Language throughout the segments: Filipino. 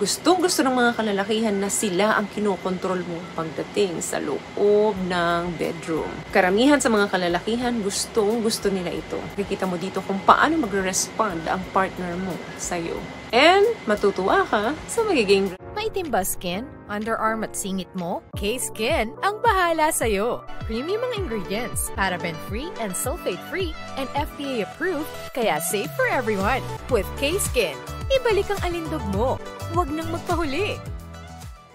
Gustong-gusto ng mga kalalakihan na sila ang kinokontrol mo pagdating sa loob ng bedroom. Karamihan sa mga kalalakihan, gustong-gusto nila ito. Nakikita mo dito kung paano magre-respond ang partner mo sa'yo. And matutuwa ka sa magiging maitim ba skin, underarm at singit mo? K-Skin ang bahala sa'yo. Premium ang ingredients, paraben-free and sulfate-free, and FDA-approved, kaya safe for everyone. With K-Skin, ibalik ang alindog mo. Huwag nang magpahuli.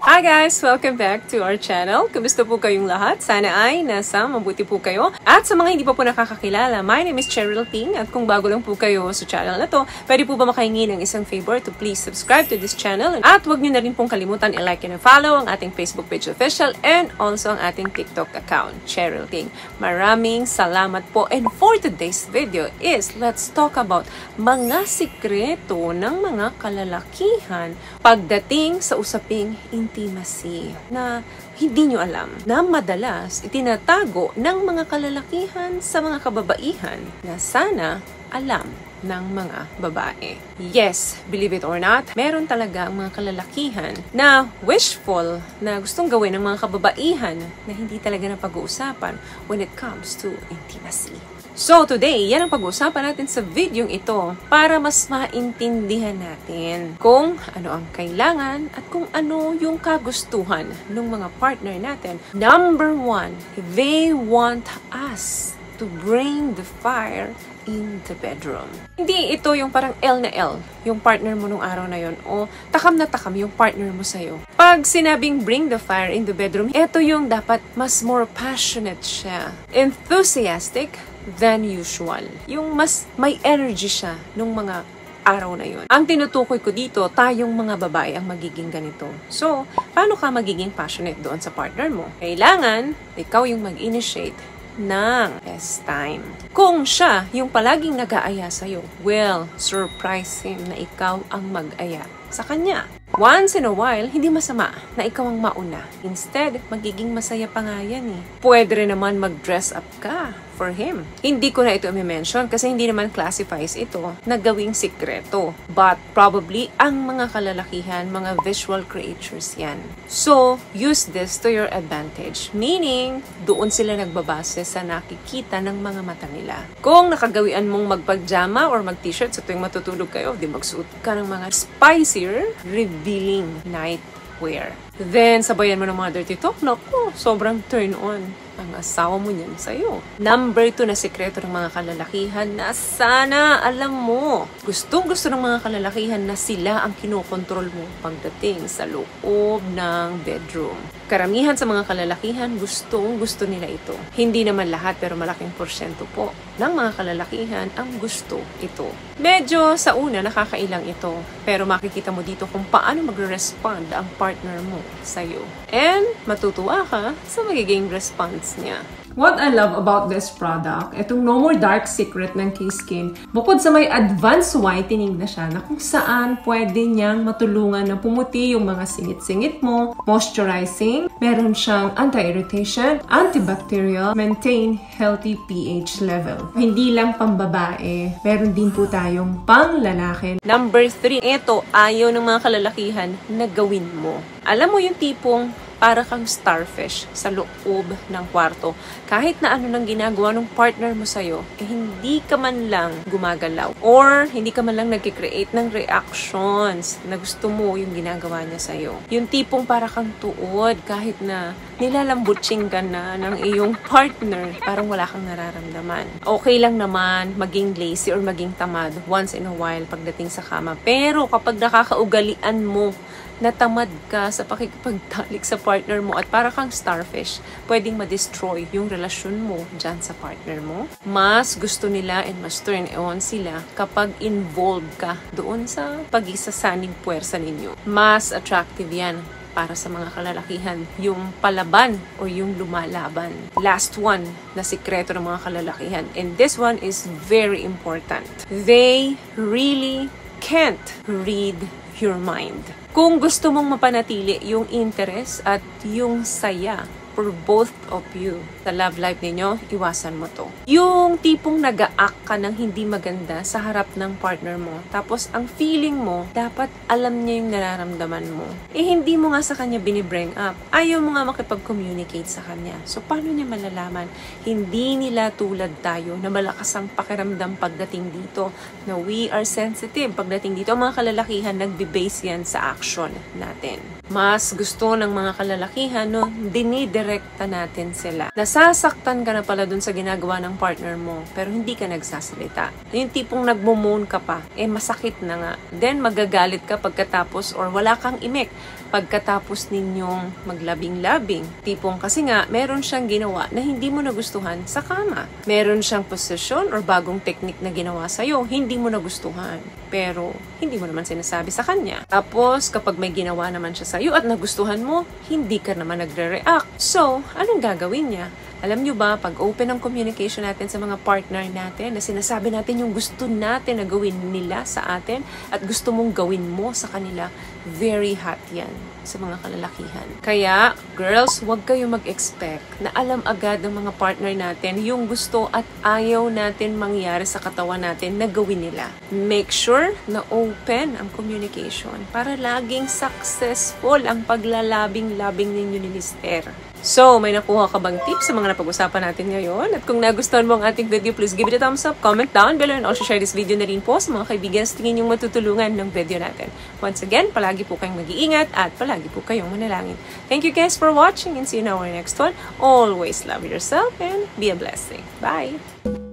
Hi guys! Welcome back to our channel. Kumusta po kayong lahat? Sana ay nasa mabuti po kayo. At sa mga hindi pa po nakakakilala, my name is Cheryl Ting. At kung bago lang po kayo sa channel na to, pwede po ba makahingi ng isang favor to please subscribe to this channel. At huwag nyo na rin pong kalimutan i-like and follow ang ating Facebook page official and also ang ating TikTok account, Cheryl Ting. Maraming salamat po. And for today's video is let's talk about mga sikreto ng mga kalalakihan pagdating sa usaping intimacy na hindi nyo alam na madalas itinatago ng mga kalalakihan sa mga kababaihan na sana alam ng mga babae. Yes, believe it or not, meron talaga ang mga kalalakihan na wishful na gustong gawin ng mga kababaihan na hindi talaga na pag-uusapan when it comes to intimacy. So today, yan ang pag-uusapan natin sa videong ito para mas maintindihan natin kung ano ang kailangan at kung ano yung kagustuhan ng mga partner natin. Number one, they want us to bring the fire in the bedroom. Hindi ito yung parang L na L, yung partner mo nung araw na yon o takam na takam yung partner mo sa'yo. Pag sinabing bring the fire in the bedroom, ito yung dapat mas more passionate siya. Enthusiastic than usual. Yung mas may energy siya nung mga araw na yun. Ang tinutukoy ko dito, tayong mga babae ang magiging ganito. So, paano ka magiging passionate doon sa partner mo? Kailangan, ikaw yung mag-initiate ng best time. Kung siya yung palaging nag-aaya sa'yo, well, surprise him na ikaw ang mag-aya sa kanya. Once in a while, hindi masama na ikaw ang mauna. Instead, magiging masaya pa nga yan eh. Pwede rin naman mag-dress up ka for him. Hindi ko na ito i-mention kasi hindi naman classifies ito na gawing sikreto. But probably, ang mga kalalakihan, mga visual creatures yan. So, use this to your advantage. Meaning, doon sila nagbabase sa nakikita ng mga mata nila. Kung nakagawian mong magpajama or mag-t-shirt sa tuwing matutulog kayo, di magsuot ka ng mga spicier, revealing nightwear. Then, sabayan mo ng mga dirty talk, naku, sobrang turn on ang asawa mo niyan sa'yo. Number 2 na sikreto ng mga kalalakihan na sana alam mo. Gustong-gusto ng mga kalalakihan na sila ang kinokontrol mo pagdating sa loob ng bedroom. Karamihan sa mga kalalakihan, gustong-gusto nila ito. Hindi naman lahat pero malaking porsyento po ng mga kalalakihan ang gusto ito. Medyo sa una nakakailang ito, pero makikita mo dito kung paano magre-respond ang partner mo sa'yo. And matutuwa ka sa magiging response niya. What I love about this product, itong No More Dark Secret ng K-Skin, bukod sa may advanced whitening na siya na kung saan pwede niyang matulungan na pumuti yung mga singit-singit mo, moisturizing, meron siyang anti-irritation, antibacterial, maintain healthy pH level. Hindi lang pambabae, meron din po tayong pang-lalaki. Number 3, ito ayaw ng mga kalalakihan na gawin mo. Alam mo yung tipong para kang starfish sa loob ng kwarto. Kahit na ano nang ginagawa ng partner mo sa'yo, hindi ka man lang gumagalaw. Or hindi ka man lang nag-create ng reactions na gusto mo yung ginagawa niya sa'yo. Yung tipong para kang tuod kahit na nilalambutsing ka na ng iyong partner, parang wala kang nararamdaman. Okay lang naman maging lazy or maging tamad once in a while pagdating sa kama. Pero kapag nakakaugalian mo, natamad ka sa pakikipagtalik sa partner mo at para kang starfish, pwedeng ma-destroy yung relasyon mo dyan sa partner mo. Mas gusto nila and mas turn on sila kapag involved ka doon sa pag-isasanig puwersa ninyo. Mas attractive yan para sa mga kalalakihan, yung palaban o yung lumalaban. Last one na sikreto ng mga kalalakihan, and this one is very important. They really can't read your mind. Kung gusto mong mapanatili yung interest at yung saya for both of you. Sa love life ninyo, iwasan mo to. Yung tipong nag-a-act ka ng hindi maganda sa harap ng partner mo. Tapos, ang feeling mo, dapat alam niya yung nararamdaman mo. Hindi mo nga sa kanya binibring up. Ayaw mo nga makipag-communicate sa kanya. So, paano niya malalaman? Hindi nila tulad tayo na malakas ang pakiramdam pagdating dito. Na we are sensitive pagdating dito. Ang mga kalalakihan, nagbe-base yan sa action natin. Mas gusto ng mga kalalakihan, no, dinidirekta natin sila. Nasasaktan ka na pala dun sa ginagawa ng partner mo, pero hindi ka nagsasalita. Yung tipong nagmumoan ka pa, masakit na nga. Then magagalit ka pagkatapos or wala kang imik pagkatapos ninyong maglabing-labing. Tipong kasi nga, meron siyang ginawa na hindi mo nagustuhan sa kama. Meron siyang posisyon or bagong technique na ginawa sa'yo, hindi mo nagustuhan. Pero, hindi mo naman sinasabi sa kanya. Tapos, kapag may ginawa naman siya sa'yo at nagustuhan mo, hindi ka naman nagre-react. So, anong gagawin niya? Alam nyo ba, pag open ang communication natin sa mga partner natin, na sinasabi natin yung gusto natin na gawin nila sa atin at gusto mong gawin mo sa kanila, very hot yan sa mga kalalakihan. Kaya, girls, huwag kayo mag-expect na alam agad ng mga partner natin yung gusto at ayaw natin mangyari sa katawan natin na gawin nila. Make sure na open ang communication para laging successful ang paglalabing-labing ninyo ni Mister. So, may nakuha ka bang tips sa mga napag-usapan natin ngayon? At kung nagustuhan mo ang ating video, please give it a thumbs up, comment down below, and also share this video na rin po sa mga kaibigan sa tingin yung matutulungan ng video natin. Once again, palagi po kayong mag-iingat at palagi po kayong manalangin. Thank you guys for watching and see you in our next one. Always love yourself and be a blessing. Bye!